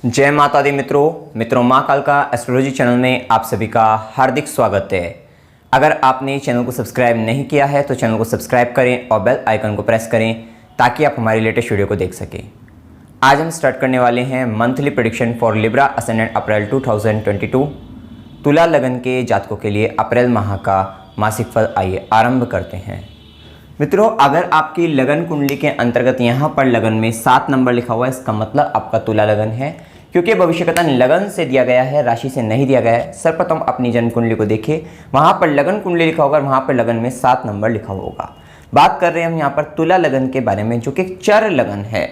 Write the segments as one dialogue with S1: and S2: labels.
S1: जय माता दी मित्रों माँ काल का एस्ट्रोलॉजी चैनल में आप सभी का हार्दिक स्वागत है। अगर आपने चैनल को सब्सक्राइब नहीं किया है तो चैनल को सब्सक्राइब करें और बेल आइकन को प्रेस करें ताकि आप हमारी लेटेस्ट वीडियो को देख सकें। आज हम स्टार्ट करने वाले हैं monthly prediction for Libra ascendant April 2022। Tula लगन के जातकों के लिए अप्रैल माह का मासिक फल आइए आरंभ करते हैं। मित्रों, अगर आपकी लगन कुंडली के अंतर्गत यहाँ पर लगन में 7 नंबर लिखा हुआ है, इसका मतलब आपका तुला लगन है। क्योंकि भविष्यकथन लगन से दिया गया है, राशि से नहीं दिया गया है। सर्वप्रथम अपनी जन्म कुंडली को देखिए, वहाँ पर लगन कुंडली लिखा होगा और वहाँ पर लगन में 7 नंबर लिखा होगा। बात कर रहे हैं हम यहाँ पर तुला लगन के बारे में, जो कि चर लगन है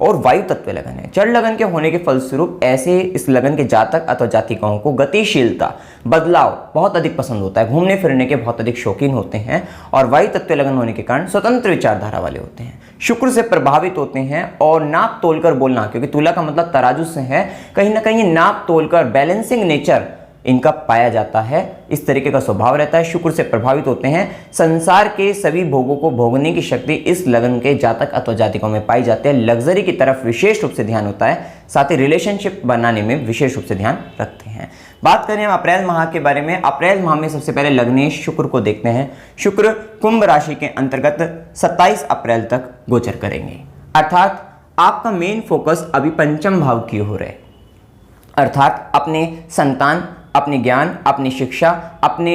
S1: और वायु तत्व लगन है। चर लगन के होने के फलस्वरूप ऐसे इस लगन के जातक अथवा जातिकाओं को गतिशीलता, बदलाव बहुत अधिक पसंद होता है, घूमने फिरने के बहुत अधिक शौकीन होते हैं और वायु तत्व लगन होने के कारण स्वतंत्र विचारधारा वाले होते हैं, शुक्र से प्रभावित होते हैं और नाप तोलकर बोलना, क्योंकि तुला का मतलब तराजू से है, कहीं ना कहीं नाप तोलकर बैलेंसिंग नेचर इनका पाया जाता है। इस तरीके का स्वभाव रहता है, शुक्र से प्रभावित होते हैं। संसार के सभी भोगों को भोगने की शक्ति इस लगन के जातक अथवा जातिकों में पाई जाती है। लग्जरी की तरफ विशेष रूप से ध्यान होता है, साथ ही रिलेशनशिप बनाने में विशेष रूप से ध्यान रखते हैं। बात करें हम अप्रैल माह के बारे में। अप्रैल माह में सबसे पहले लग्नेश शुक्र को देखते हैं। शुक्र कुंभ राशि के अंतर्गत 27 अप्रैल तक गोचर करेंगे, अर्थात आपका मेन फोकस अभी पंचम भाव की ओर है, अर्थात अपने संतान, अपने ज्ञान, अपनी शिक्षा, अपने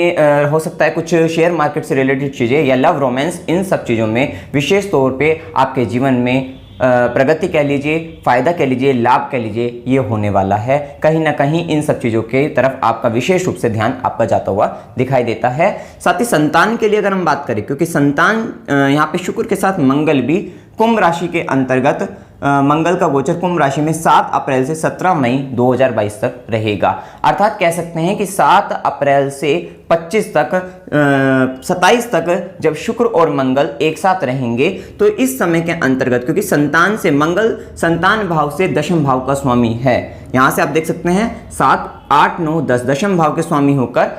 S1: हो सकता है कुछ शेयर मार्केट से रिलेटेड चीज़ें या लव रोमांस, इन सब चीज़ों में विशेष तौर पे आपके जीवन में प्रगति कह लीजिए, फायदा कह लीजिए, लाभ कह लीजिए, ये होने वाला है। कहीं ना कहीं इन सब चीज़ों के तरफ आपका विशेष रूप से ध्यान आपका जाता हुआ दिखाई देता है। साथ ही संतान के लिए अगर हम बात करें, क्योंकि संतान यहाँ पे शुक्र के साथ मंगल भी कुंभ राशि के अंतर्गत मंगल का गोचर कुंभ राशि में 7 अप्रैल से 17 मई 2022 तक रहेगा। अर्थात कह सकते हैं कि 7 अप्रैल से 25 तक 27 तक जब शुक्र और मंगल एक साथ रहेंगे तो इस समय के अंतर्गत, क्योंकि संतान से मंगल संतान भाव से दशम भाव का स्वामी है, यहाँ से आप देख सकते हैं 7, 8, 9, 10 दशम भाव के स्वामी होकर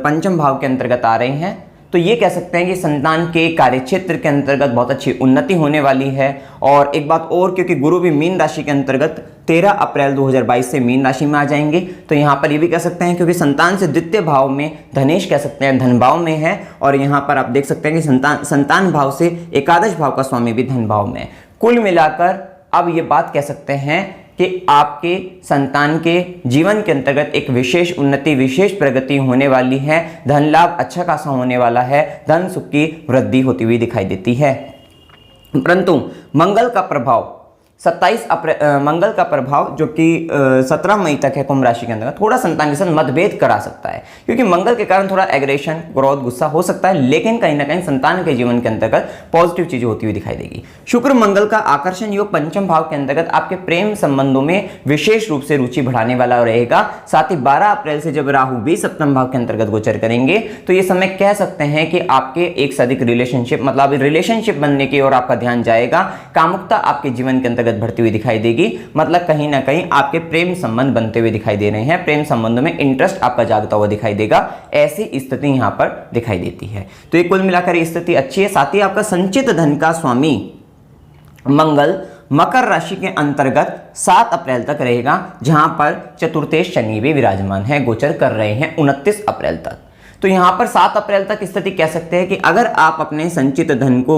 S1: पंचम भाव के अंतर्गत आ रहे हैं। तो ये कह सकते हैं कि संतान के कार्यक्षेत्र के अंतर्गत बहुत अच्छी उन्नति होने वाली है। और एक बात और, क्योंकि गुरु भी मीन राशि के अंतर्गत 13 अप्रैल 2022 से मीन राशि में आ जाएंगे, तो यहाँ पर ये भी कह सकते हैं, क्योंकि संतान से द्वितीय भाव में धनेश कह सकते हैं धन भाव में है, और यहाँ पर आप देख सकते हैं कि संतान भाव से एकादश भाव का स्वामी भी धन भाव में है। कुल मिलाकर अब ये बात कह सकते हैं कि आपके संतान के जीवन के अंतर्गत एक विशेष उन्नति, विशेष प्रगति होने वाली है। धन लाभ अच्छा खासा होने वाला है, धन सुख की वृद्धि होती हुई दिखाई देती है। परंतु मंगल का प्रभाव 27 अप्रैल मंगल का प्रभाव जो कि 17 मई तक है कुंभ राशि के अंदर, थोड़ा संतान के साथ मतभेद करा सकता है, क्योंकि मंगल के कारण थोड़ा एग्रेशन, क्रोध, गुस्सा हो सकता है, लेकिन कहीं ना कहीं संतान के जीवन के अंतर्गत पॉजिटिव चीजें होती हुई दिखाई देगी। शुक्र मंगल का आकर्षण योग पंचम भाव के अंतर्गत आपके प्रेम संबंधों में विशेष रूप से रुचि बढ़ाने वाला रहेगा। साथ ही 12 अप्रैल से जब राहु भी सप्तम भाव के अंतर्गत गोचर करेंगे तो ये समय कह सकते हैं कि आपके एक से अधिक रिलेशनशिप, मतलब रिलेशनशिप बनने की ओर आपका ध्यान जाएगा। कामुकता आपके जीवन के अंतर्गत बढ़ती हुई दिखाई देगी, मतलब कहीं ना कहीं आपके प्रेम संबंध बनते हुए दिखाई दे रहे हैं, प्रेम संबंधों में इंटरेस्ट आपका जागता हुआ दिखाई देगा। ऐसी स्थिति यहां पर दिखाई देती है। तो ये कुल मिलाकर ये स्थिति अच्छी है। साथ ही आपका संचित धन का स्वामी मंगल मकर राशि के अंतर्गत 7 अप्रैल तक रहेगा, जहां पर चतुर्थेश शनि भी विराजमान है, गोचर कर रहे हैं 29 अप्रैल तक। तो यहाँ पर 7 अप्रैल तक स्थिति कह सकते हैं कि अगर आप अपने संचित धन को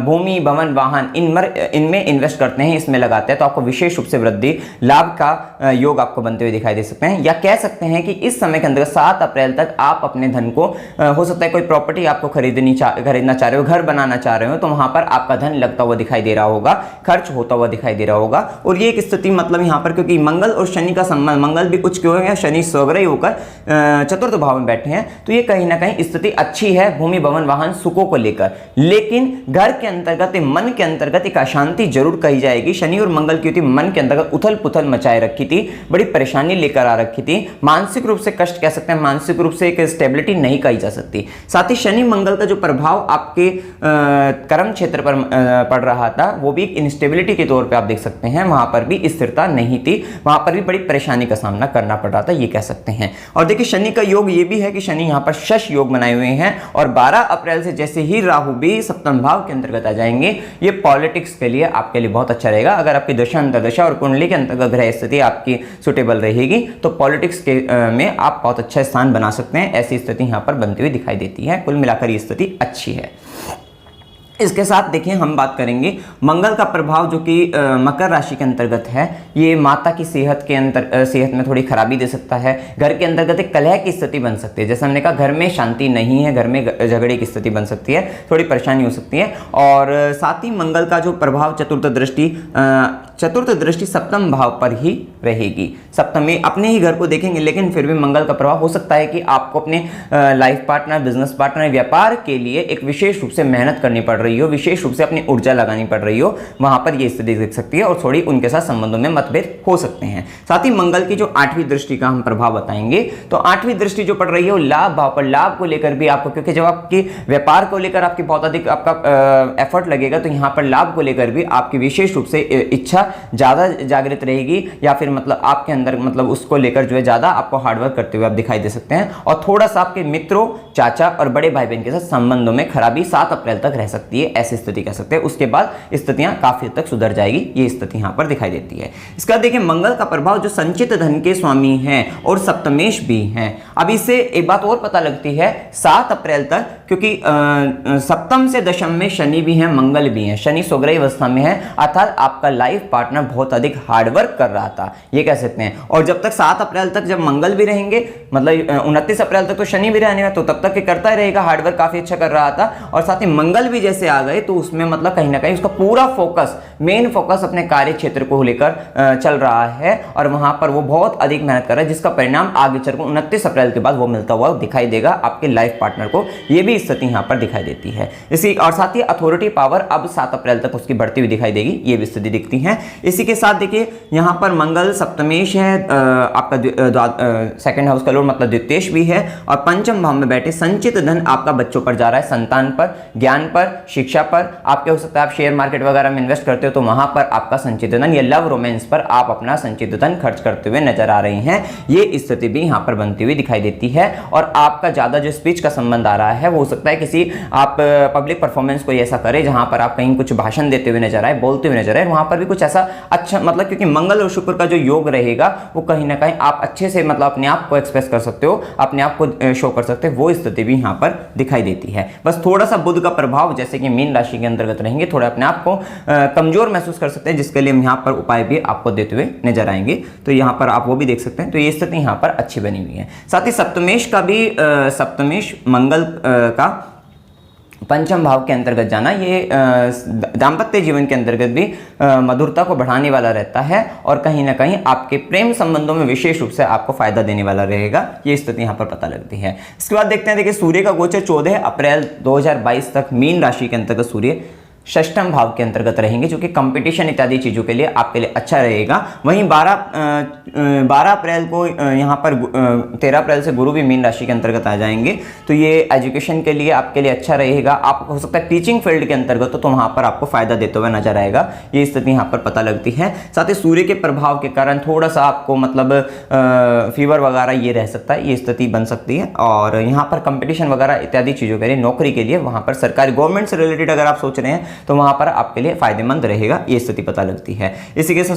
S1: भूमि, भवन, वाहन इनमें इन्वेस्ट करते हैं, इसमें लगाते हैं, तो आपको विशेष रूप से वृद्धि, लाभ का योग आपको बनते हुए दिखाई दे सकते हैं। या कह सकते हैं कि इस समय के अंदर 7 अप्रैल तक आप अपने धन को, हो सकता है कोई प्रॉपर्टी आपको खरीदना चाह रहे हो, घर बनाना चाह रहे हो, तो वहां पर आपका धन लगता हुआ दिखाई दे रहा होगा, खर्च होता हुआ दिखाई दे रहा होगा। और ये एक स्थिति, मतलब यहाँ पर क्योंकि मंगल और शनि का संबंध, मंगल भी उच्च क्यों है, शनि स्वग्रही होकर चतुर्थ भाव में बैठे हैं, तो ये कहीं ना कहीं स्थिति अच्छी है भूमि, भवन, वाहन, सुखों को लेकर। लेकिन घर के अंतर्गत, मन के अंतर्गत एक अशांति जरूर कही जाएगी। शनि और मंगल की मन के अंतर्गत उथल पुथल मचाए रखी थी, बड़ी परेशानी लेकर आ रखी थी, मानसिक रूप से कष्ट कह सकते हैं, मानसिक रूप से एक स्टेबिलिटी नहीं कही जा सकती। साथ ही शनि मंगल का जो प्रभाव आपके कर्म क्षेत्र पर पड़ रहा था, वो भी एक इंस्टेबिलिटी के तौर पर आप देख सकते हैं, वहां पर भी स्थिरता नहीं थी, वहां पर भी बड़ी परेशानी का सामना करना पड़ रहा था, ये कह सकते हैं। और देखिए शनि का योग ये भी है कि शनि शनि यहाँ पर शश योग बनाए हुए हैं और 12 अप्रैल से जैसे ही राहु भी सप्तम भाव के अंतर्गत आ जाएंगे, ये पॉलिटिक्स के लिए आपके लिए बहुत अच्छा रहेगा। अगर आपकी दशा अंतर्दशा और कुंडली के अंतर्गत ग्रह स्थिति आपकी सुटेबल रहेगी तो पॉलिटिक्स के में आप बहुत अच्छा स्थान बना सकते हैं। ऐसी स्थिति यहाँ पर बनती हुई दिखाई देती है। कुल मिलाकर ये स्थिति अच्छी है। इसके साथ देखिए हम बात करेंगे मंगल का प्रभाव जो कि मकर राशि के अंतर्गत है। ये माता की सेहत में थोड़ी खराबी दे सकता है। घर के अंतर्गत एक कलह की स्थिति बन सकती है। जैसे हमने कहा घर में शांति नहीं है, घर में झगड़े की स्थिति बन सकती है, थोड़ी परेशानी हो सकती है। और साथ ही मंगल का जो प्रभाव चतुर्थ दृष्टि सप्तम भाव पर ही रहेगी। सप्तम में अपने ही घर को देखेंगे, लेकिन फिर भी मंगल का प्रभाव हो सकता है कि आपको अपने लाइफ पार्टनर, बिजनेस पार्टनर, व्यापार के लिए एक विशेष रूप से मेहनत करनी पड़ रही हो, विशेष रूप से अपनी ऊर्जा लगानी पड़ रही हो, वहां पर यह स्थिति दिख सकती है और थोड़ी उनके साथ संबंधों में मतभेद हो सकते हैं। साथ ही मंगल की जो 8वीं दृष्टि का हम प्रभाव बताएंगे, तो 8वीं दृष्टि जो पड़ रही है वो लाभ भाव पर, लाभ को लेकर भी आपको, क्योंकि जब आपकी व्यापार को लेकर आपकी बहुत अधिक आपका एफर्ट लगेगा तो यहाँ पर लाभ को लेकर भी आपकी विशेष रूप से इच्छा ज्यादा जागृत रहेगी, या फिर मतलब आपके अंदर मतलब उसको लेकर जो है ज्यादा आपको हार्डवर्क करते हुए आप दिखाई दे सकते हैं। और थोड़ा सा आपके मित्रों, चाचा और बड़े भाई बहन के साथ संबंधों में खराबी 7 अप्रैल तक रह सकती है, ऐसी स्थिति कह सकते हैं। उसके बाद स्थितियां काफी हद तक सुधर जाएगी, ये स्थिति यहां पर दिखाई देती है। इसके बाद देखिए मंगल का प्रभाव जो संचित धन के स्वामी हैं और सप्तमेश भी हैं। अब इससे एक बात और पता लगती है 7 अप्रैल तक, क्योंकि सप्तम से दशम में शनि भी है, मंगल भी है, शनि स्वग्रही अवस्था में है, अर्थात आपका लाइफ पार्टनर बहुत अधिक हार्डवर्क कर रहा था, ये कह सकते हैं। और जब तक 7 अप्रैल तक जब मंगल भी रहेंगे, मतलब 29 अप्रैल तक तो शनि भी रहने वाला, तो तब तक ये करता ही रहेगा, हार्डवर्क काफी अच्छा कर रहा था। और साथ ही मंगल भी जैसे आ गए तो उसमें मतलब कहीं ना कहीं उसका पूरा फोकस, मेन फोकस अपने कार्य क्षेत्र को लेकर चल रहा है और वहां पर वो बहुत अधिक मेहनत कर रहा है, जिसका परिणाम आगे चलकर 29 अप्रैल के बाद वो मिलता हुआ दिखाई देगा आपके लाइफ पार्टनर को। ये भी स्थिति यहां पर दिखाई देती है। इसी और साथ ही अथॉरिटी पावर अब 7 अप्रैल तक उसकी बढ़ती हुई दिखाई देगी, ये भी स्थिति दिखती है। इसी के साथ देखिए यहां पर मंगल सप्तमेश है, आपका सेकंड हाउस का लॉर्ड मतलब द्वितीयेश भी है, और पंचम भाव में बैठे संचित धन आपका बच्चों पर जा रहा है, संतान पर, ज्ञान पर, शिक्षा पर। आपके हो सकता है आप शेयर मार्केट वगैरह में इन्वेस्ट करते हो तो वहां पर आपका संचित धन या लव रोमांस पर आप अपना संचित धन खर्च करते हुए नजर आ रहे हैं, ये स्थिति भी यहां पर बनती हुई दिखाई देती है। और आपका ज्यादा जो स्पीच का संबंध आ रहा है वो हो सकता है किसी आप पब्लिक परफॉर्मेंस को ऐसा करें जहां पर आप कहीं कुछ भाषण देते हुए नजर आए, बोलते हुए नजर आए, वहां पर भी कुछ ऐसा अच्छा, मतलब क्योंकि मंगल और शुक्र का जो योग रहेगा वो कहीं ना कहीं आप अच्छे से मतलब अपने आप को एक्सप्रेस कर सकते हो, अपने आप को शो कर सकते हो, वो स्थिति भी यहाँ पर दिखाई देती है। बस थोड़ा सा बुध का प्रभाव जैसे कि मीन राशि के अंतर्गत रहेंगे, थोड़ा अपने आप को कमजोर महसूस कर सकते हैं, जिसके लिए हम यहाँ पर उपाय भी आपको देते हुए नजर आएंगे, तो यहाँ पर आप वो भी देख सकते हैं। तो ये स्थिति यहाँ पर अच्छी बनी हुई है। साथ ही सप्तमेश का भी सप्तमेश मंगल का पंचम भाव के अंतर्गत जाना, ये दाम्पत्य जीवन के अंतर्गत भी मधुरता को बढ़ाने वाला रहता है और कहीं ना कहीं आपके प्रेम संबंधों में विशेष रूप से आपको फायदा देने वाला रहेगा, ये स्थिति यहाँ पर पता लगती है। इसके बाद देखते हैं, देखिए सूर्य का गोचर 14 अप्रैल 2022 तक मीन राशि के अंतर्गत सूर्य षष्ठम भाव के अंतर्गत रहेंगे, जो कि कंपटीशन इत्यादि चीज़ों के लिए आपके लिए अच्छा रहेगा। वहीं 12 अप्रैल को यहाँ पर 13 अप्रैल से गुरु भी मीन राशि के अंतर्गत आ जाएंगे, तो ये एजुकेशन के लिए आपके लिए अच्छा रहेगा। आप हो सकता है टीचिंग फील्ड के अंतर्गत तो वहाँ पर आपको फायदा देते हुए नजर आएगा, ये स्थिति यहाँ पर पता लगती है। साथ ही सूर्य के प्रभाव के कारण थोड़ा सा आपको मतलब फीवर वगैरह ये रह सकता है, ये स्थिति बन सकती है। और यहाँ पर कंपटीशन वगैरह इत्यादि चीज़ों के लिए, नौकरी के लिए, वहाँ पर सरकारी गवर्नमेंट से रिलेटेड अगर आप सोच रहे हैं तो वहां पर आपके लिए फायदेमंद रहेगा, ये स्थिति पता लगती है। इसी के साथ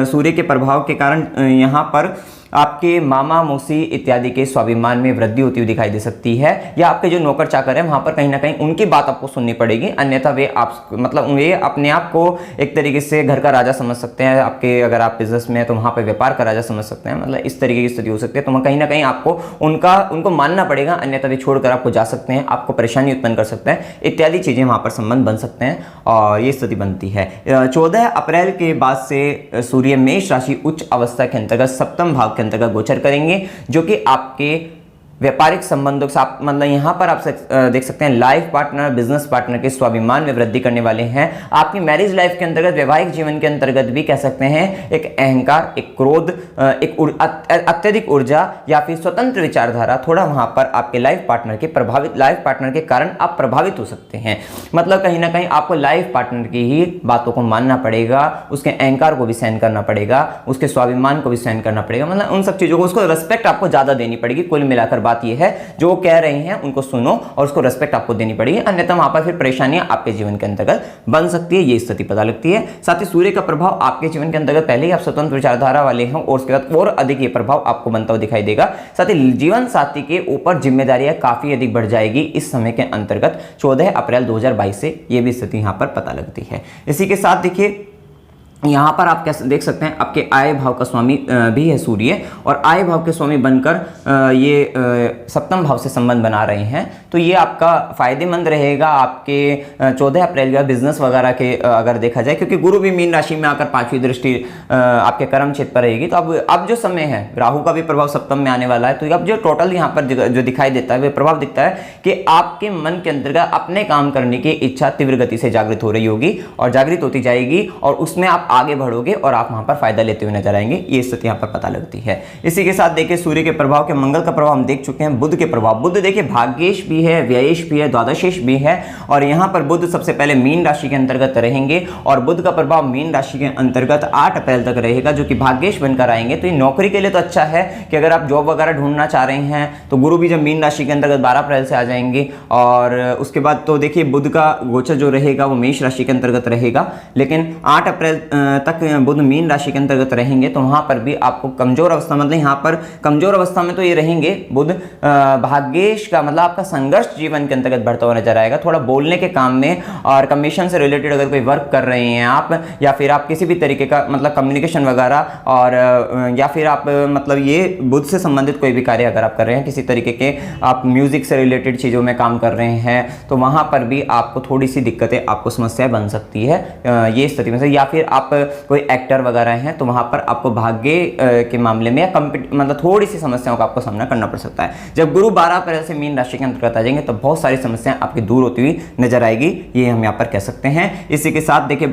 S1: सूर्य के प्रभाव के कारण यहां पर आपके मामा मौसी इत्यादि के स्वाभिमान में वृद्धि होती हुई दिखाई दे सकती है, या आपके जो नौकर चाकर हैं वहां पर कहीं ना कहीं उनकी बात आपको सुननी पड़ेगी, अन्यथा वे आप मतलब वे अपने आप को एक तरीके से घर का राजा समझ सकते हैं। आपके अगर आप बिजनेस में हैं तो वहां पर व्यापार का राजा समझ सकते हैं, मतलब इस तरीके की स्थिति हो सकती है। तो कहीं ना कहीं आपको उनको मानना पड़ेगा, अन्यथा वे छोड़कर आपको जा सकते हैं, आपको परेशानी उत्पन्न कर सकते हैं, इत्यादि चीजें वहां पर संबंध बन सकते हैं और ये स्थिति बनती है। 14 अप्रैल के बाद से सूर्य मेष राशि उच्च अवस्था के अंतर्गत सप्तम भाव के अंतर्गत गोचर करेंगे, जो कि आपके व्यापारिक संबंधों से आप मतलब यहाँ पर आप देख सकते हैं लाइफ पार्टनर, बिजनेस पार्टनर के स्वाभिमान में वृद्धि करने वाले हैं। आपकी मैरिज लाइफ के अंतर्गत, वैवाहिक जीवन के अंतर्गत भी कह सकते हैं एक अहंकार, एक क्रोध, एक अत्यधिक ऊर्जा या फिर स्वतंत्र विचारधारा, थोड़ा वहां पर आपके लाइफ पार्टनर के कारण आप प्रभावित हो सकते हैं। मतलब कहीं ना कहीं आपको लाइफ पार्टनर की ही बातों को मानना पड़ेगा, उसके अहंकार को भी सहन करना पड़ेगा, उसके स्वाभिमान को भी सहन करना पड़ेगा, मतलब उन सब चीजों को, उसको रिस्पेक्ट आपको ज्यादा देनी पड़ेगी। कुल मिलाकर बात यह है जो कह रहे हैं उनको सुनो और उसको रेस्पेक्ट आपको देनी पड़ेगी, अन्यथा वहां पर फिर परेशानियां आपके जीवन के अंतर्गत बन सकती है, ये स्थिति पता लगती है। साथ ही सूर्य का प्रभाव आपके जीवन के अंतर्गत पहले ही आप स्वतंत्र विचारधारा वाले हैं और उसके बाद और अधिक ये प्रभाव आपको बनता हुआ दिखाई देगा। साथ ही जीवन साथी के ऊपर जिम्मेदारियां काफी अधिक बढ़ जाएगी इस समय के अंतर्गत 14 अप्रैल 2022 से, ये भी स्थिति यहां पर पता लगती है। इसी के साथ देखिए यहाँ पर आप कैसे देख सकते हैं आपके आय भाव का स्वामी भी है सूर्य, और आय भाव के स्वामी बनकर ये सप्तम भाव से संबंध बना रहे हैं, तो ये आपका फायदेमंद रहेगा आपके 14 अप्रैल का बिजनेस वगैरह के अगर देखा जाए, क्योंकि गुरु भी मीन राशि में आकर 5वीं दृष्टि आपके कर्म क्षेत्र पर रहेगी। तो अब जो समय है राहु का भी प्रभाव सप्तम में आने वाला है, तो अब जो टोटल यहाँ पर जो दिखाई देता है वह प्रभाव दिखता है कि आपके मन के अंतर्गत अपने काम करने की इच्छा तीव्र गति से जागृत हो रही होगी और जागृत होती जाएगी, और उसमें आप आगे बढ़ोगे और आप वहां पर फायदा लेते हुए नजर आएंगे, ये स्थिति यहां पर पता लगती है। इसी के साथ देखिए सूर्य के प्रभाव के मंगल का प्रभाव हम देख चुके हैं, बुध के प्रभाव, बुध देखिए भाग्येश भी है, व्ययेश भी है, द्वादशेश भी है, और यहां पर बुध सबसे पहले मीन राशि के अंतर्गत रहेंगे, और बुध का प्रभाव मीन राशि के अंतर्गत 8 अप्रैल तक रहेगा, जो कि भाग्येश बनकर आएंगे। तो ये नौकरी के लिए तो अच्छा है कि अगर आप जॉब वगैरह ढूंढना चाह रहे हैं तो गुरु भी जब मीन राशि के अंतर्गत 12 अप्रैल से आ जाएंगे, और उसके बाद तो देखिए बुध का गोचर जो रहेगा वो मेष राशि के अंतर्गत रहेगा, लेकिन 8 अप्रैल तक बुध मीन राशि के अंतर्गत रहेंगे, तो वहां पर भी आपको कमजोर अवस्था, मतलब यहां पर कमजोर अवस्था में तो ये रहेंगे बुध, भाग्येश का मतलब आपका संघर्ष जीवन के अंतर्गत बढ़ता हुआ नजर आएगा, थोड़ा बोलने के काम में और कमीशन से रिलेटेड अगर कोई वर्क कर रहे हैं आप, या फिर आप किसी भी तरीके का मतलब कम्युनिकेशन वगैरह, और या फिर आप मतलब ये बुध से संबंधित कोई भी कार्य अगर आप कर रहे हैं, किसी तरीके के आप म्यूजिक से रिलेटेड चीजों में काम कर रहे हैं, तो वहां पर भी आपको थोड़ी सी दिक्कतें, आपको समस्याएं बन सकती है ये स्थिति में से, या फिर आप कोई एक्टर वगैरह हैं तो वहां पर आपको भाग्य के मामले में मतलब थोड़ी सी समस्याओं का आपको सामना करना पड़ सकता है। जब गुरु 12 अप्रैल से मीन राशि के अंतर्गत आ जाएंगे तो बहुत सारी समस्याएं आपकी दूर होती हुई नजर आएगी, ये हम यहाँ पर कह सकते हैं। इसी के साथ देखिए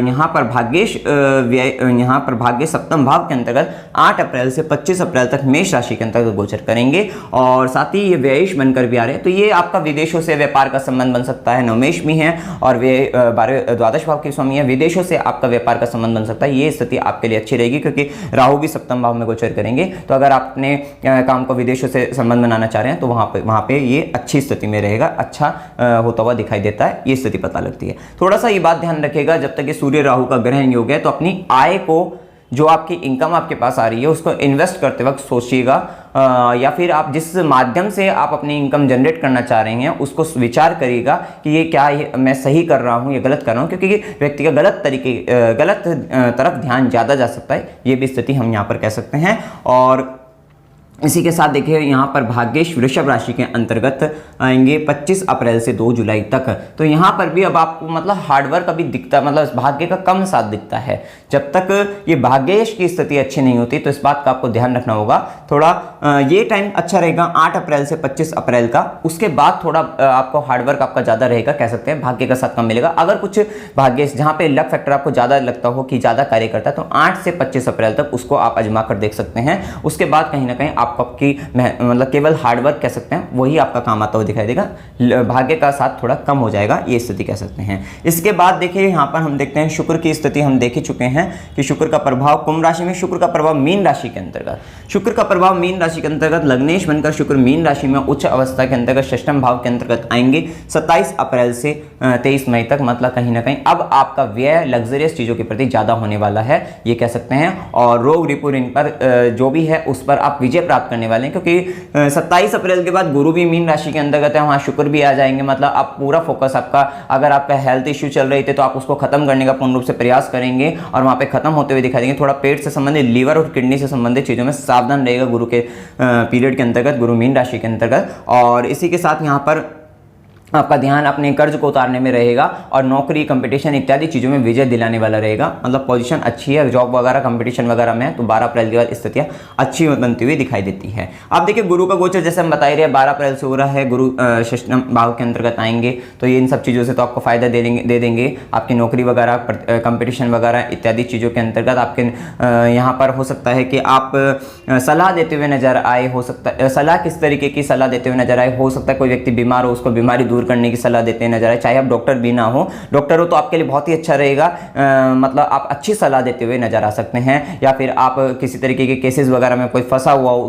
S1: यहाँ पर भाग्येश यहाँ पर भाग्य सप्तम भाव के अंतर्गत 8 अप्रैल से 25 अप्रैल तक मेष राशि के अंतर्गत गोचर करेंगे, और साथ ही ये व्ययेश बनकर भी आ रहे हैं, तो ये आपका विदेशों से व्यापार का संबंध बन सकता है, नवमेश भी है और वे 12 द्वादश भाव के स्वामी है, विदेशों से आपका व्यापार का संबंध बन सकता है, ये स्थिति आपके लिए अच्छी रहेगी, क्योंकि राहु भी सप्तम भाव में गोचर करेंगे। तो अगर आप अपने काम को विदेशों से संबंध बनाना चाह रहे हैं तो वहां पे ये अच्छी स्थिति में रहेगा, अच्छा होता हुआ दिखाई देता है, ये स्थिति पता लगती है। थोड़ा सा ये बात ध्यान रखिएगा, जब तक ये सूर्य राहु का ग्रहण योग है तो अपनी आय को, जो आपकी इनकम आपके पास आ रही है, उसको इन्वेस्ट करते वक्त सोचिएगा, या फिर आप जिस माध्यम से आप अपनी इनकम जनरेट करना चाह रहे हैं उसको विचार करिएगा कि ये क्या मैं सही कर रहा हूँ या गलत कर रहा हूँ, क्योंकि व्यक्ति का गलत तरफ ध्यान ज़्यादा जा सकता है, ये भी स्थिति हम यहाँ पर कह सकते हैं। और इसी के साथ देखिए यहाँ पर भाग्येश वृषभ राशि के अंतर्गत आएंगे 25 अप्रैल से 2 जुलाई तक, तो यहाँ पर भी अब आपको मतलब हार्डवर्क अभी दिखता, मतलब भाग्य का कम साथ दिखता है। जब तक ये भाग्येश की स्थिति अच्छी नहीं होती तो इस बात का आपको ध्यान रखना होगा, थोड़ा ये टाइम अच्छा रहेगा 8 अप्रैल से 25 अप्रैल का, उसके बाद थोड़ा आपको हार्डवर्क आपका ज़्यादा रहेगा, कह सकते हैं भाग्य का साथ कम मिलेगा। अगर कुछ भाग्येश जहाँ पे लक फैक्टर आपको ज़्यादा लगता हो कि ज़्यादा कार्य करता है, तो 8 से 25 अप्रैल तक उसको आप आजमा कर देख सकते हैं। उसके बाद कहीं ना कहीं आपकी मतलब केवल हार्डवर्क कह सकते हैं वही आपका काम आता हुआ दिखाई देगा, भाग्य का साथ थोड़ा कम हो जाएगा, ये स्थिति कह सकते हैं। इसके बाद देखिए यहाँ पर हम देखते हैं शुक्र की स्थिति हम देख ही चुके हैं कि शुक्र का प्रभाव कुंभ राशि में, शुक्र का प्रभाव मीन राशि के अंतर्गत, शुक्र का प्रभाव मीन राशि के अंतर्गत लग्नेश बनकर शुक्र मीन राशि में उच्च अवस्था के अंतर्गत षष्ठम भाव के अंतर्गत आएंगे 27 अप्रैल से 23 मई तक। मतलब कहीं ना कहीं अब आपका व्यय लग्जरियस चीजों के प्रति ज्यादा होने वाला है, ये कह सकते हैं, और रोग रिपू इन पर जो भी है उस पर आप विजय प्राप्त करने वाले हैं, क्योंकि 27 अप्रैल के बाद गुरु भी मीन राशि के अंतर्गत है, वहां शुक्र भी आ जाएंगे। मतलब आप पूरा फोकस आपका, अगर आपका हेल्थ इश्यू चल रहे थे तो आप उसको खत्म करने का पूर्ण रूप से प्रयास करेंगे और वहां पे खत्म होते हुए दिखाई देंगे। थोड़ा पेट से संबंधित, लीवर और किडनी से संबंधित चीजों में सावधान रहेगा गुरु के पीरियड के अंतर्गत, गुरु मीन राशि के अंतर्गत। और इसी के साथ यहाँ पर आपका ध्यान अपने कर्ज को उतारने में रहेगा और नौकरी, कंपटीशन इत्यादि चीज़ों में विजय दिलाने वाला रहेगा। मतलब पोजीशन अच्छी है, जॉब वगैरह कंपटीशन वगैरह में, तो 12 अप्रैल के बाद स्थितियाँ अच्छी बनती हुई दिखाई देती है। अब देखिए गुरु का गोचर जैसे हम बता ही रहे 12 अप्रैल से हो रहा है, गुरु षष्ठम भाव के अंतर्गत आएंगे, तो ये इन सब चीज़ों से तो आपको फायदा दे देंगे। आपकी नौकरी वगैरह, कंपटीशन वगैरह इत्यादि चीज़ों के अंतर्गत आपके यहाँ पर हो सकता है कि आप सलाह देते हुए नजर आए, हो सकता है सलाह किस तरीके की सलाह देते हुए नजर आए, हो सकता है कोई व्यक्ति बीमार हो, उसको बीमारी दूर दूर करने की सलाह देते नजर आए। चाहे आप डॉक्टर भी ना हो, डॉक्टर हो तो आपके लिए बहुत ही अच्छा रहेगा, मतलब आप अच्छी सलाह देते हुए नजर आ सकते हैं। या फिर आप किसी तरीके के केसेस वगैरह में कोई फंसा हुआ हो,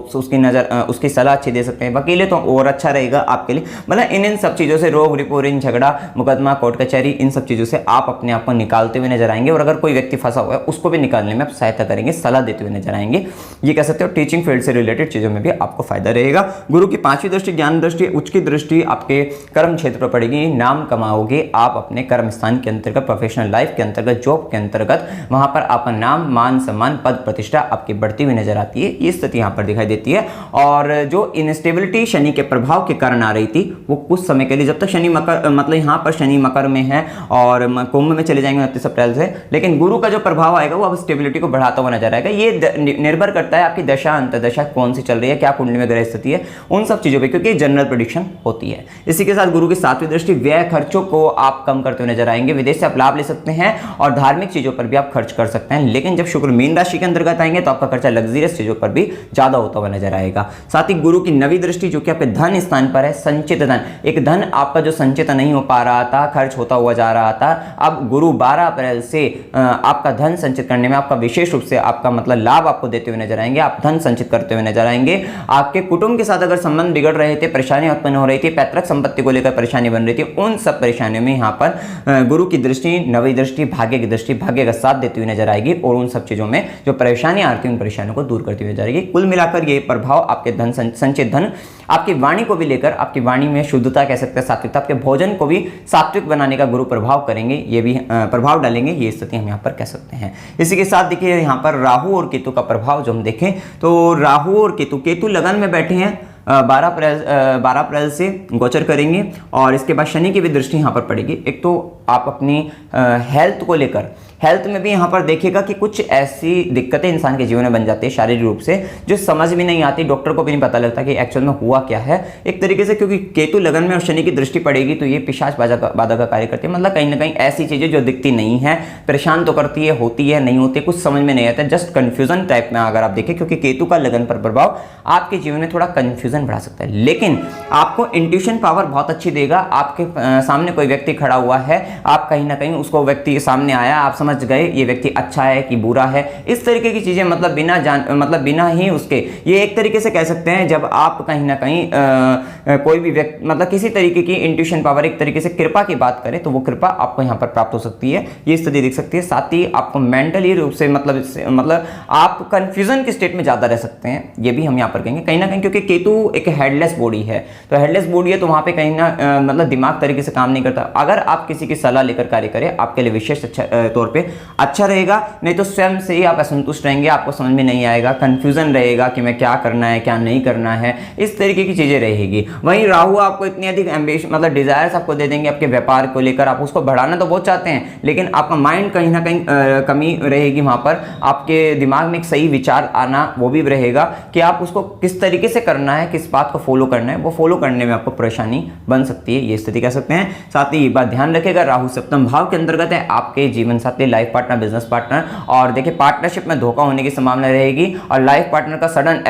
S1: उसकी सलाह अच्छी दे सकते हैं। वकील है तो और अच्छा रहेगा आपके लिए। मतलब इन सब चीज़ों से, रोग रिपोर्टिंग, झगड़ा, मुकदमा, कोर्ट कचहरी, इन सब चीज़ों से आप अपने आप को निकालते हुए नजर आएंगे। और अगर कोई व्यक्ति फंसा हुआ है उसको भी निकालने में आप सहायता करेंगे, सलाह देते हुए नजर आएंगे। ये कह सकते हो टीचिंग फील्ड से रिलेटेड चीज़ों में भी आपको फायदा रहेगा। गुरु की 5वीं दृष्टि, ज्ञान दृष्टि, उच्च की दृष्टि आपके कर्म क्षेत्र पर पड़ेगी। नाम कमाओगे आप अपने कर्म स्थान के अंतर्गत, प्रोफेशनल लाइफ के अंतर्गत, जॉब के अंतर्गत। वहां पर आपका नाम, मान, सम्मान, पद, प्रतिष्ठा आपकी बढ़ती हुई नजर आती है। ये स्थिति यहां पर दिखाई देती है। और जो इनस्टेबिलिटी शनि के प्रभाव के कारण आ रही थी, वो कुछ समय के लिए, जब तक शनि मकर, मतलब यहां पर शनि मकर में है और कुंभ में चले जाएंगे 29 अप्रैल से, लेकिन गुरु का जो प्रभाव आएगा वो अब स्टेबिलिटी को बढ़ाता हुआ नजर आएगा। ये निर्भर करता है आपकी दशा अंतर्दशा कौन सी चल रही है, क्या कुंडली में ग्रह स्थिति है, उन सब चीजों पर, क्योंकि जनरल प्रेडिक्शन होती है। इसी के साथ गुरु की 7वीं दृष्टि, व्यय खर्चों को आप कम करते हुए नजर आएंगे। विदेश से आप लाभ ले सकते हैं और धार्मिक चीजों पर भी आप खर्च कर सकते हैं। लेकिन जब शुक्र मीन राशि के अंतर्गत आएंगे तो आपका खर्चा लग्जरियस चीजों पर भी ज्यादा होता हुआ नजर आएगा। साथ ही गुरु की 9वीं दृष्टि जो कि आपके धन स्थान पर है, संचित धन, एक धन आपका जो संचित नहीं हो पा रहा था, खर्च होता हुआ जा रहा था, अब गुरु 12 अप्रैल से आपका धन संचित करने में आपका विशेष रूप से आपका मतलब लाभ आपको देते हुए नजर आएंगे। आप धन संचित करते हुए नजर आएंगे। आपके कुटुंब के साथ अगर संबंध बिगड़ रहे थे, परेशानी उत्पन्न हो रही थी, पैतृक संपत्ति को लेकर परेशानी बन रही थी, उन सब परेशानियों में यहाँ पर गुरु की दृष्टि, 9वीं दृष्टि, भाग्य की दृष्टि, भाग्य का साथ देती हुई नजर आएगी। और उन सब चीजों में जो परेशानियां आती हैं, उन परेशानियों को दूर करती हुई जाएगी। कुल मिलाकर ये प्रभाव आपके धन संचित धन, आपकी वाणी को भी लेकर, आपकी वाणी में शुद्धता कह सकते हैं, सात्विकता, आपके भोजन को भी सात्विक बनाने का गुरु प्रभाव करेंगे, ये भी प्रभाव डालेंगे। ये स्थिति हम यहाँ पर कह सकते हैं। इसी के साथ देखिए यहाँ पर राहु और केतु का प्रभाव जो हम देखें तो राहु और केतु लगन में बैठे हैं। 12 अप्रैल से गोचर करेंगे और इसके बाद शनि की भी दृष्टि यहाँ पर पड़ेगी। एक तो आप अपनी हेल्थ को लेकर, हेल्थ में भी यहाँ पर देखिएगा कि कुछ ऐसी दिक्कतें इंसान के जीवन में बन जाती है शारीरिक रूप से, जो समझ भी नहीं आती, डॉक्टर को भी नहीं पता लगता कि एक्चुअल में हुआ क्या है एक तरीके से। क्योंकि केतु लगन में और शनि की दृष्टि पड़ेगी तो ये पिशाच बाधा का कार्य करती है। मतलब कहीं ना कहीं ऐसी चीजें जो दिखती नहीं है, परेशान तो करती है, होती है, नहीं होती, कुछ समझ में नहीं आता, जस्ट कंफ्यूजन टाइप में अगर आप देखें। क्योंकि केतु का लगन पर प्रभाव आपके जीवन में थोड़ा कंफ्यूजन बढ़ा सकता है, लेकिन आपको इंट्यूशन पावर बहुत अच्छी देगा। आपके सामने कोई व्यक्ति खड़ा हुआ है, आप कहीं ना कहीं उसको, व्यक्ति सामने आया, आप समझ गए ये व्यक्ति अच्छा है कि बुरा है, इस तरीके की चीजें, मतलब बिना ही उसके, ये एक तरीके से कह सकते हैं जब आप कहीं ना कहीं कोई भी व्यक्ति, मतलब किसी तरीके की इंट्यूशन पावर, एक तरीके से कृपा की बात करें तो वो कृपा आपको यहाँ पर प्राप्त हो सकती है, ये स्थिति दिख सकती है। साथ ही आपको मेंटली रूप से मतलब आप कंफ्यूजन के स्टेट में ज्यादा रह सकते हैं, ये भी हम यहाँ पर कहेंगे कहीं ना कहीं। क्योंकि केतु एक हेडलेस बॉडी है, तो हेडलेस बॉडी है तो वहां पे कहीं ना मतलब दिमाग तरीके से काम नहीं करता। अगर आप किसी की सलाह लेकर कार्य करें, आपके लिए विशेष तौर पे अच्छा रहेगा। नहीं तो स्वयं से ही आप असंतुष्ट रहेंगे, आपको समझ में नहीं आएगा, कंफ्यूजन रहेगा कि मैं क्या करना है, क्या नहीं करना है, इस तरीके की चीजें रहेगी। वहीं राहु आपको इतनी अधिक एम्बिशन, मतलब डिजायर्स आपको दे देंगे आपके व्यापार को लेकर, आप उसको बढ़ाना तो बहुत चाहते हैं, लेकिन आपका माइंड कहीं ना कहीं कमी रहेगी वहां पर। आपके दिमाग में एक सही विचार आना वो भी रहेगा कि आप उसको किस तरीके से करना है, किस बात को फॉलो करना है, वो फॉलो करने में आपको परेशानी बन सकती है, ये स्थिति कह सकते हैं। साथ ही बात ध्यान रखिएगा, राहु सप्तम भाव के अंतर्गत है, आपके जीवन साथी, लाइफ पार्टनर, बिजनेस पार्टनर, और देखिए पार्टनरशिप में धोखा होने की संभावना रहेगी और लाइफ पार्टनर का सडन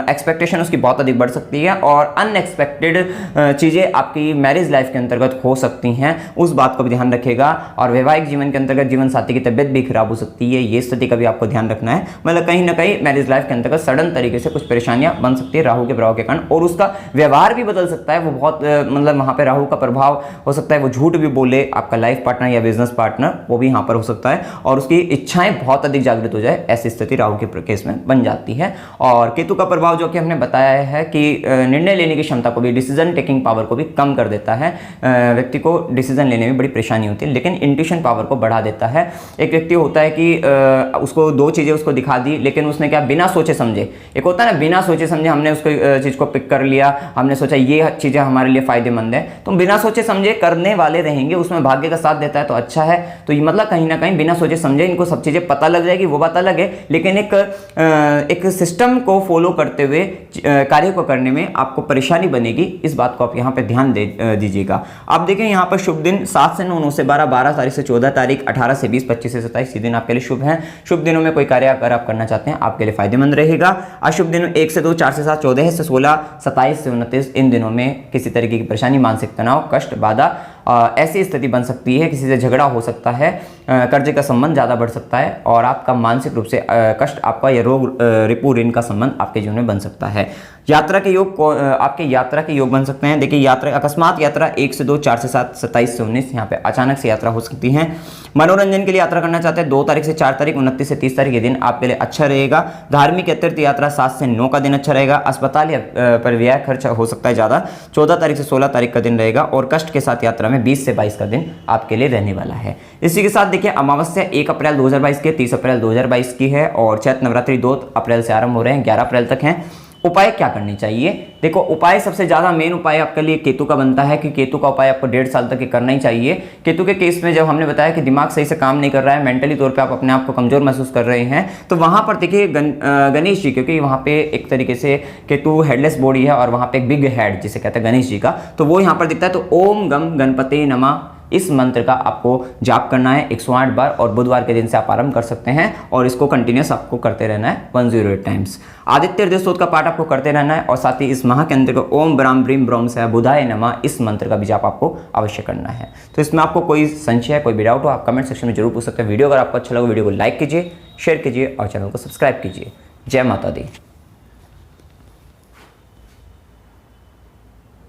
S1: एक्सपेक्टेशन उसकी बहुत अधिक बढ़ सकती है और अनएक्सपेक्टेड चीजें आपकी मैरिज लाइफ के अंतर्गत हो सकती हैं, उस बात को भी ध्यान रखिएगा। और वैवाहिक जीवन के अंतर्गत जीवन साथी की तबियत भी खराब हो सकती है, ये स्थिति का भी आपको ध्यान रखना है। मतलब कहीं ना कहीं मैरिज लाइफ के अंतर्गत सडन तरीके से कुछ परेशानियां बन सकती है राहु के प्रभाव के कारण, और उसका व्यवहार भी बदल सकता है। वो बहुत मतलब वहां पे राहु का प्रभाव हो सकता है, वो झूठ भी बोले, आपका लाइफ पार्टनर या बिजनेस पार्टनर, वो भी यहाँ पर हो सकता है, और उसकी इच्छाएं बहुत अधिक जागृत हो जाए, ऐसी स्थिति राहु के केस में बन जाती है। और केतु का प्रभाव जो कि हमने बताया है कि निर्णय लेने की क्षमता को भी, डिसीजन टेकिंग पावर को भी कम कर देता है। व्यक्ति को डिसीजन लेने में बड़ी परेशानी होती है, लेकिन इंट्यूशन पावर को बढ़ा देता है। एक व्यक्ति होता है कि उसको दो चीजें उसको दिखा दी, लेकिन उसने क्या, बिना सोचे समझे, एक होता है ना बिना सोचे समझे, हमने उसको चीज को पिक कर लिया, हमने सोचा ये चीजें हमारे लिए फायदेमंद है, तो बिना सोचे समझे करने वाले रहेंगे, उसमें भाग्य का साथ देता है तो अच्छा है। तो ये मतलब कहीं ना कहीं बिना सोचे समझे इनको सब चीज़ें पता लग जाएगी वो बात अलग है, लेकिन एक सिस्टम को फॉलो करते हुए कार्य को करने में आपको परेशानी बनेगी। इस बात को आप यहाँ पे ध्यान दीजिएगा। आप देखें यहाँ पर शुभ दिन 7 से 9, 9 से 12, 12 तारीख से 14 तारीख, 18 से 20, 25 से 27 ये दिन आपके लिए शुभ हैं। शुभ दिनों में कोई कार्य अगर आप करना चाहते हैं आपके लिए फायदेमंद रहेगा। अशुभ दिनों 1 से 2, 4 से 7, 14 से 16, 27 से 29 इन दिनों में किसी तरीके की परेशानी, मानसिक तनाव, कष्ट, बाधा, ऐसी स्थिति बन सकती है, किसी से झगड़ा हो सकता है, कर्जे का संबंध ज़्यादा बढ़ सकता है और आपका मानसिक रूप से कष्ट, आपका यह रोग, रिपू, ऋण का संबंध आपके जीवन में बन सकता है। यात्रा के योग आपके यात्रा के योग बन सकते हैं। देखिए यात्रा, अकस्मात यात्रा 1 से 2, 4 से 7, 27 से 19 यहाँ पे अचानक से यात्रा हो सकती है। मनोरंजन के लिए यात्रा करना चाहते हैं 2 तारीख से 4 तारीख, 29 से 30 तारीख ये दिन आपके लिए अच्छा रहेगा। धार्मिक तीर्थ यात्रा 7 से 9 का दिन अच्छा रहेगा। अस्पताल पर व्यय खर्च हो सकता है ज़्यादा, 14 तारीख से 16 तारीख का दिन रहेगा और कष्ट के साथ यात्रा में 20 से 22 का दिन आपके लिए रहने वाला है। इसी के साथ देखिए अमावस्या 1 अप्रैल 2022 की, 30 अप्रैल 2022 की है और चैत्र नवरात्रि 2 अप्रैल से आरंभ हो रहे हैं, 11 अप्रैल तक हैं। उपाय क्या करनी चाहिए? देखो उपाय सबसे ज़्यादा मेन उपाय आपके लिए केतु का बनता है कि केतु का उपाय आपको 1.5 साल तक करना ही चाहिए। केतु के केस में जब हमने बताया कि दिमाग सही से काम नहीं कर रहा है, मेंटली तौर पे आप अपने आप को कमजोर महसूस कर रहे हैं, तो वहाँ पर देखिए गणेश जी, क्योंकि वहाँ पे एक तरीके से केतु हेडलेस बॉडी है और वहाँ पे एक बिग हेड जिसे कहते हैं गणेश जी का, तो वो यहाँ पर दिखता है। तो ओम गम गणपते नमः इस मंत्र का आपको जाप करना है 108 बार और बुधवार के दिन से आप आरंभ कर सकते हैं और इसको कंटिन्यूस आपको करते रहना है 108 टाइम्स। आदित्य हृदय स्तोत्र का पाठ आपको करते रहना है और साथ ही इस माह के अंतर को ओम ब्राम ब्रीम ब्रोम से बुधाय नमः इस मंत्र का भी जाप आपको अवश्य करना है। तो इसमें आपको कोई संशय, कोई भी डाउट हो आप कमेंट सेक्शन में जरूर पूछ सकते हैं। वीडियो अगर आपको अच्छा लगा वीडियो को लाइक कीजिए, शेयर कीजिए और चैनल को सब्सक्राइब कीजिए। जय माता दी।